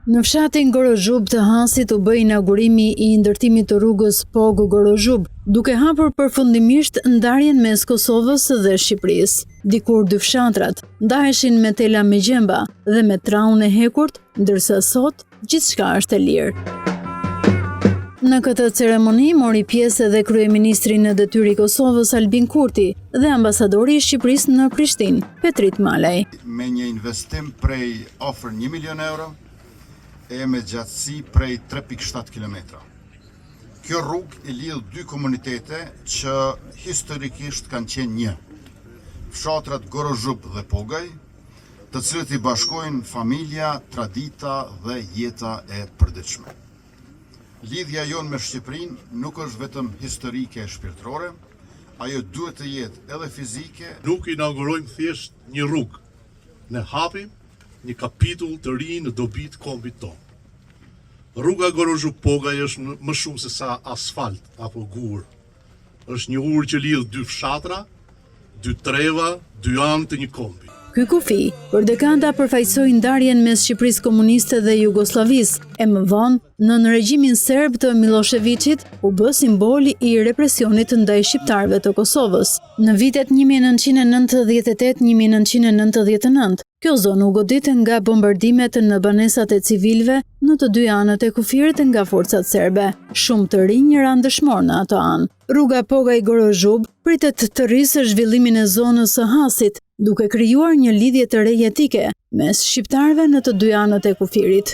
Në fshatin Gorozhub të Hasit u bë inaugurimi I ndërtimit të rrugës Pog-Gorozhub, duke hapur përfundimisht ndarjen mes Kosovës dhe Shqipërisë. Dikur dy fshatrat ndaheshin me tela me gjemba dhe me traun e hekurt, ndërsa sot gjithçka është e lirë. Në këtë ceremoni mori pjesë edhe kryeministri në detyrë I Kosovës Albin Kurti dhe ambasadori I Shqipërisë në Prishtinë, Petrit Malaj. Me një investim prej ofër 1 milion euro e me gjatësi prej 3.7 km. Kjo rrugë I lidh dy komunitete që historikisht kanë qenë një. Fshatrat Gorozhub dhe Pogaj, të cilët I bashkojnë familja, tradita dhe jeta e përditshme. Lidhja jonë me Shqipërinë nuk është vetëm historike e shpirtërore, ajo duhet të jetë edhe fizike. Nuk inaugurojmë thjesht një rrugë, ne hapim një kapitull të ri në dobit kombit tonë. Rruga Gorozhub Pogaj është më shumë se sa asfalt apo gur. Është një urë që lidh dy fshatra, dy treva, dy anë të një kombi. Ky kufi për dekada përfaqësoi ndarjen mes Shqipërisë komuniste dhe Jugosllavisë, e më vonë nën regjimin serb të Miloševićit u bë simboli I represionit ndaj shqiptarëve të Kosovës. Në vitet 1998-1999, kjo zonë u godit nga bombardimet në banesat e civilëve në të dy anët e kufirit nga forcat serbe. Shumë të rinj ranë dëshmor në ato anë. Rruga Pogaj-Gorozhub pritet të rrisë zhvillimin e zonës së Hasit, duke krijuar një lidhje të re jetike mes shqiptarëve në të dy anët e kufirit.